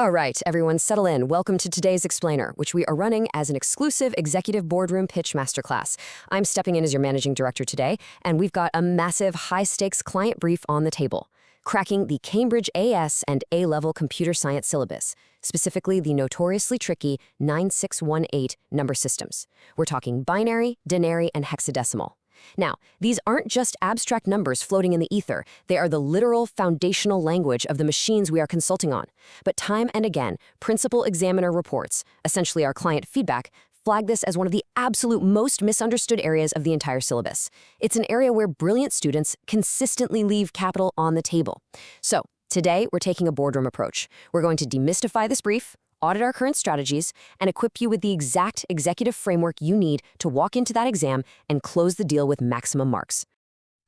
All right, everyone, settle in. Welcome to today's Explainer, which we are running as an exclusive executive boardroom pitch masterclass. I'm stepping in as your managing director today, and we've got a massive high-stakes client brief on the table, cracking the Cambridge AS and A-level computer science syllabus, specifically the notoriously tricky 9618 number systems. We're talking binary, denary, and hexadecimal. Now, these aren't just abstract numbers floating in the ether. They are the literal foundational language of the machines we are consulting on. But time and again, principal examiner reports, essentially our client feedback, flag this as one of the absolute most misunderstood areas of the entire syllabus. It's an area where brilliant students consistently leave capital on the table. So, today, we're taking a boardroom approach. We're going to demystify this brief, audit our current strategies, and equip you with the exact executive framework you need to walk into that exam and close the deal with maximum marks.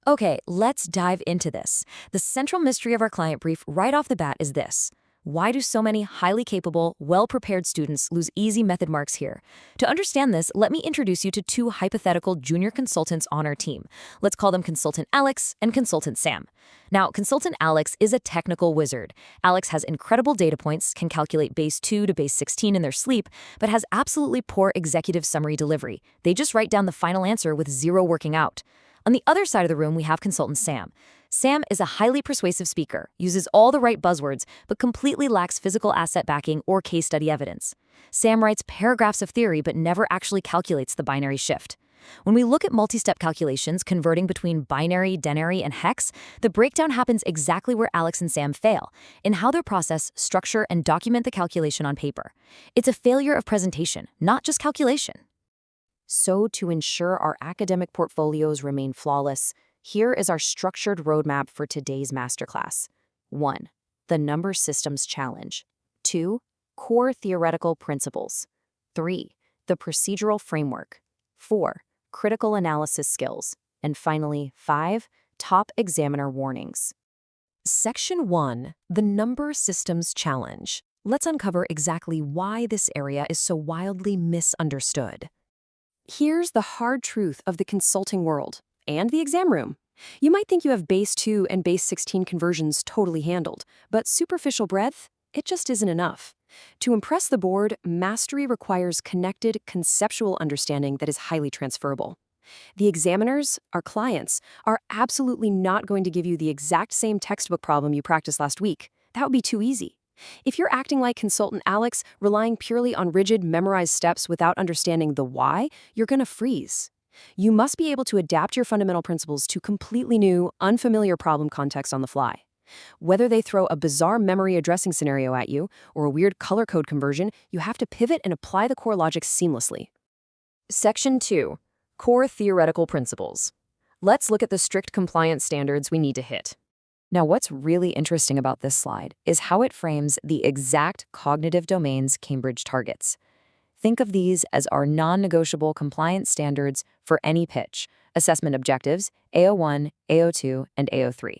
Okay, let's dive into this. The central mystery of our client brief right off the bat is this. Why do so many highly capable, well-prepared students lose easy method marks here? To understand this, let me introduce you to two hypothetical junior consultants on our team. Let's call them Consultant Alex and Consultant Sam. Now, Consultant Alex is a technical wizard. Alex has incredible data points, can calculate base 2 to base 16 in their sleep, but has absolutely poor executive summary delivery. They just write down the final answer with zero working out. On the other side of the room, we have Consultant Sam. Sam is a highly persuasive speaker, uses all the right buzzwords, but completely lacks physical asset backing or case study evidence. Sam writes paragraphs of theory but never actually calculates the binary shift. When we look at multi-step calculations converting between binary, denary, and hex, the breakdown happens exactly where Alex and Sam fail, in how they process, structure, and document the calculation on paper. It's a failure of presentation, not just calculation. So, to ensure our academic portfolios remain flawless, here is our structured roadmap for today's masterclass. 1. The Number Systems Challenge. 2. Core Theoretical Principles. 3. The Procedural Framework. 4. Critical Analysis Skills. And finally, 5. Top Examiner Warnings. Section 1. The Number Systems Challenge. Let's uncover exactly why this area is so wildly misunderstood. Here's the hard truth of the consulting world and the exam room. You might think you have base 2 and base 16 conversions totally handled, but superficial breadth, it just isn't enough. To impress the board, mastery requires connected, conceptual understanding that is highly transferable. The examiners, our clients, are absolutely not going to give you the exact same textbook problem you practiced last week. That would be too easy. If you're acting like Consultant Alex, relying purely on rigid, memorized steps without understanding the why, you're going to freeze. You must be able to adapt your fundamental principles to completely new, unfamiliar problem context on the fly. Whether they throw a bizarre memory addressing scenario at you or a weird color code conversion, you have to pivot and apply the core logic seamlessly. Section 2. Core Theoretical Principles. Let's look at the strict compliance standards we need to hit. Now, what's really interesting about this slide is how it frames the exact cognitive domains Cambridge targets. Think of these as our non-negotiable compliance standards for any pitch: assessment objectives, AO1, AO2, and AO3.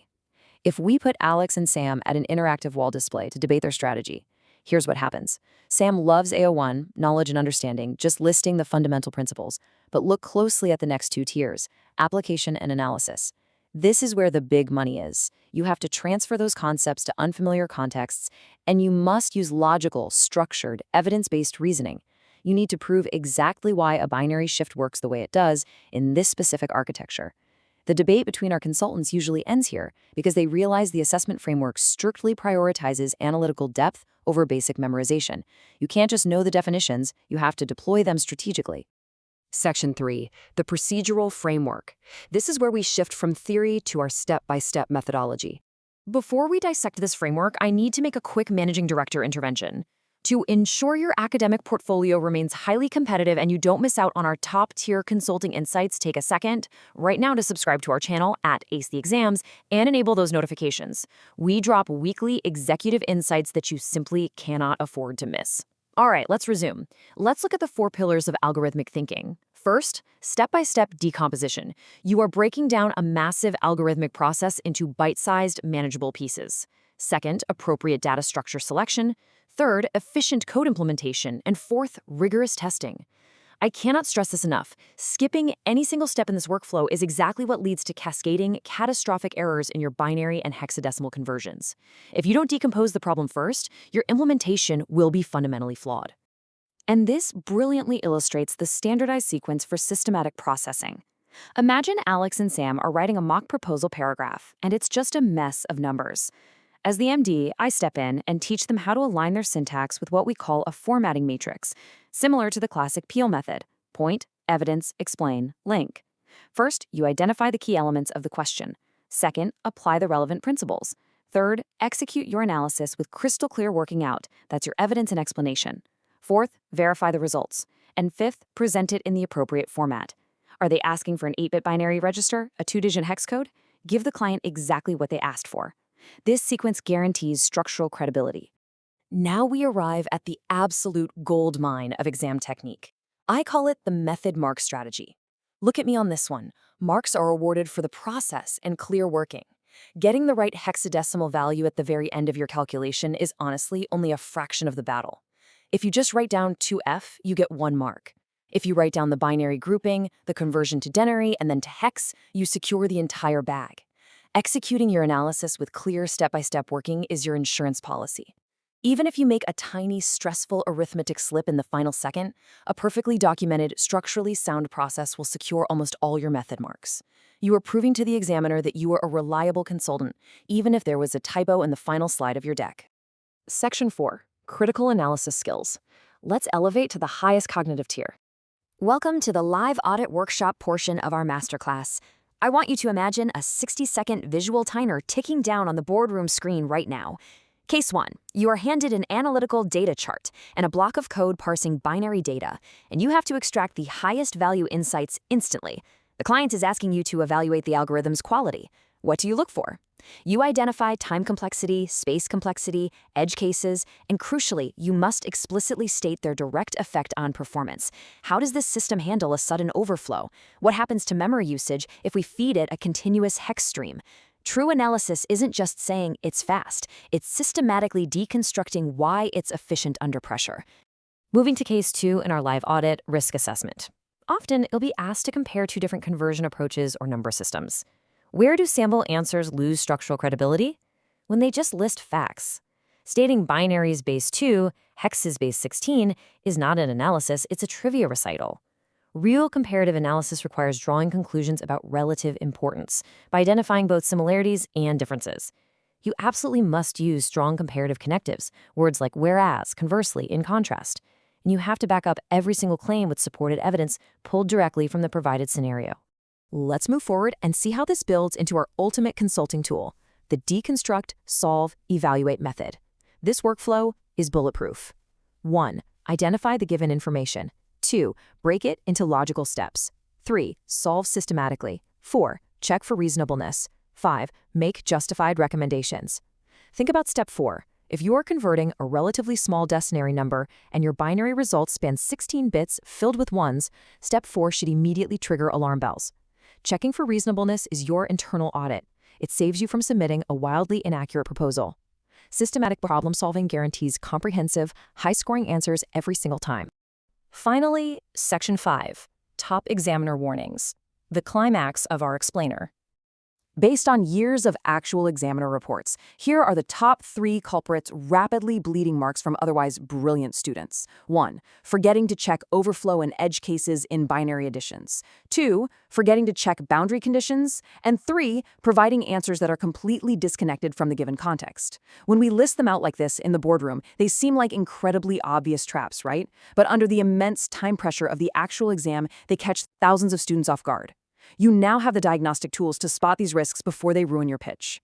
If we put Alex and Sam at an interactive wall display to debate their strategy, here's what happens. Sam loves AO1, knowledge and understanding, just listing the fundamental principles, but look closely at the next two tiers, application and analysis. This is where the big money is. You have to transfer those concepts to unfamiliar contexts, and you must use logical, structured, evidence-based reasoning. You need to prove exactly why a binary shift works the way it does in this specific architecture. The debate between our consultants usually ends here because they realize the assessment framework strictly prioritizes analytical depth over basic memorization. You can't just know the definitions, you have to deploy them strategically. Section 3. The Procedural Framework. This is where we shift from theory to our step-by-step methodology. Before we dissect this framework, I need to make a quick managing director intervention. To ensure your academic portfolio remains highly competitive and you don't miss out on our top-tier consulting insights, take a second right now to subscribe to our channel at Ace the Exams and enable those notifications. We drop weekly executive insights that you simply cannot afford to miss. All right, let's resume. Let's look at the 4 pillars of algorithmic thinking. First, step-by-step decomposition. You are breaking down a massive algorithmic process into bite-sized, manageable pieces. Second, appropriate data structure selection. Third, efficient code implementation. And fourth, rigorous testing. I cannot stress this enough. Skipping any single step in this workflow is exactly what leads to cascading, catastrophic errors in your binary and hexadecimal conversions. If you don't decompose the problem first, your implementation will be fundamentally flawed. And this brilliantly illustrates the standardized sequence for systematic processing. Imagine Alex and Sam are writing a mock proposal paragraph, and it's just a mess of numbers. As the MD, I step in and teach them how to align their syntax with what we call a formatting matrix, similar to the classic Peel method: point, evidence, explain, link. First, you identify the key elements of the question. Second, apply the relevant principles. Third, execute your analysis with crystal clear working out. That's your evidence and explanation. Fourth, verify the results. And fifth, present it in the appropriate format. Are they asking for an 8-bit binary register, a 2-digit hex code? Give the client exactly what they asked for. This sequence guarantees structural credibility. Now we arrive at the absolute gold mine of exam technique. I call it the method mark strategy. Look at me on this one. Marks are awarded for the process and clear working. Getting the right hexadecimal value at the very end of your calculation is honestly only a fraction of the battle. If you just write down 2F, you get 1 mark. If you write down the binary grouping, the conversion to Denary, and then to hex, you secure the entire bag. Executing your analysis with clear step-by-step working is your insurance policy. Even if you make a tiny, stressful arithmetic slip in the final second, a perfectly documented, structurally sound process will secure almost all your method marks. You are proving to the examiner that you are a reliable consultant, even if there was a typo in the final slide of your deck. Section 4. Critical Analysis Skills. Let's elevate to the highest cognitive tier. Welcome to the live audit workshop portion of our masterclass. I want you to imagine a 60-second visual timer ticking down on the boardroom screen right now. Case 1. You are handed an analytical data chart and a block of code parsing binary data, and you have to extract the highest value insights instantly. The client is asking you to evaluate the algorithm's quality. What do you look for? You identify time complexity, space complexity, edge cases, and crucially, you must explicitly state their direct effect on performance. How does this system handle a sudden overflow? What happens to memory usage if we feed it a continuous hex stream? True analysis isn't just saying it's fast, it's systematically deconstructing why it's efficient under pressure. Moving to case 2 in our live audit, risk assessment. Often, it'll be asked to compare 2 different conversion approaches or number systems. Where do sample answers lose structural credibility? When they just list facts. Stating binaries base 2, hexes base 16 is not an analysis, it's a trivia recital. Real comparative analysis requires drawing conclusions about relative importance by identifying both similarities and differences. You absolutely must use strong comparative connectives, words like whereas, conversely, in contrast. And you have to back up every single claim with supported evidence pulled directly from the provided scenario. Let's move forward and see how this builds into our ultimate consulting tool, the Deconstruct, Solve, Evaluate method. This workflow is bulletproof. 1. Identify the given information. 2. Break it into logical steps. 3. Solve systematically. 4. Check for reasonableness. 5. Make justified recommendations. Think about step 4. If you are converting a relatively small Denary number and your binary results span 16 bits filled with ones, step 4 should immediately trigger alarm bells. Checking for reasonableness is your internal audit. It saves you from submitting a wildly inaccurate proposal. Systematic problem-solving guarantees comprehensive, high-scoring answers every single time. Finally, Section 5, Top Examiner Warnings, the climax of our explainer. Based on years of actual examiner reports, here are the top 3 culprits rapidly bleeding marks from otherwise brilliant students. 1. Forgetting to check overflow and edge cases in binary additions. 2. Forgetting to check boundary conditions. And 3. Providing answers that are completely disconnected from the given context. When we list them out like this in the boardroom, they seem like incredibly obvious traps, right? But under the immense time pressure of the actual exam, they catch thousands of students off guard. You now have the diagnostic tools to spot these risks before they ruin your pitch.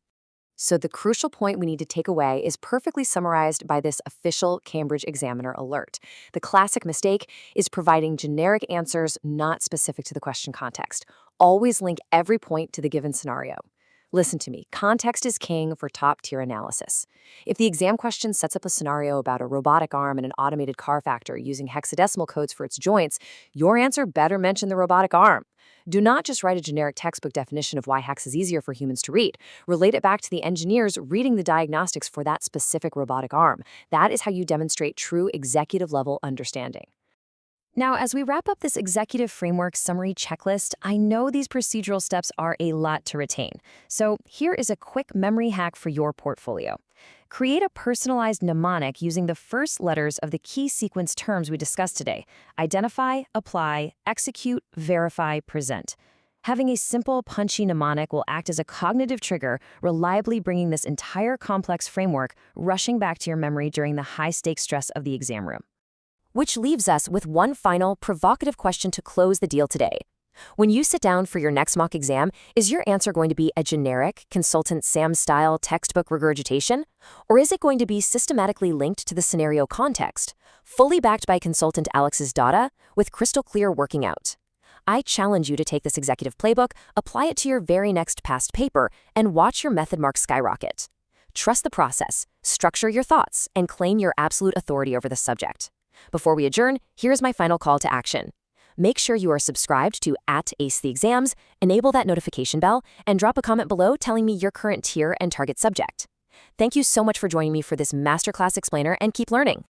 So the crucial point we need to take away is perfectly summarized by this official Cambridge Examiner alert. The classic mistake is providing generic answers not specific to the question context. Always link every point to the given scenario. Listen to me, context is king for top-tier analysis. If the exam question sets up a scenario about a robotic arm and an automated car factor using hexadecimal codes for its joints, your answer better mention the robotic arm. Do not just write a generic textbook definition of why hex is easier for humans to read. Relate it back to the engineers reading the diagnostics for that specific robotic arm. That is how you demonstrate true executive-level understanding. Now, as we wrap up this executive framework summary checklist, I know these procedural steps are a lot to retain. So here is a quick memory hack for your portfolio. Create a personalized mnemonic using the first letters of the key sequence terms we discussed today: identify, apply, execute, verify, present. Having a simple, punchy mnemonic will act as a cognitive trigger, reliably bringing this entire complex framework rushing back to your memory during the high-stakes stress of the exam room. Which leaves us with one final, provocative question to close the deal today. When you sit down for your next mock exam, is your answer going to be a generic, Consultant Sam-style textbook regurgitation? Or is it going to be systematically linked to the scenario context, fully backed by Consultant Alex's data, with crystal clear working out? I challenge you to take this executive playbook, apply it to your very next past paper, and watch your method marks skyrocket. Trust the process, structure your thoughts, and claim your absolute authority over the subject. Before we adjourn, here's my final call to action. Make sure you are subscribed to @AceTheExams, enable that notification bell, and drop a comment below telling me your current tier and target subject. Thank you so much for joining me for this masterclass explainer, and keep learning.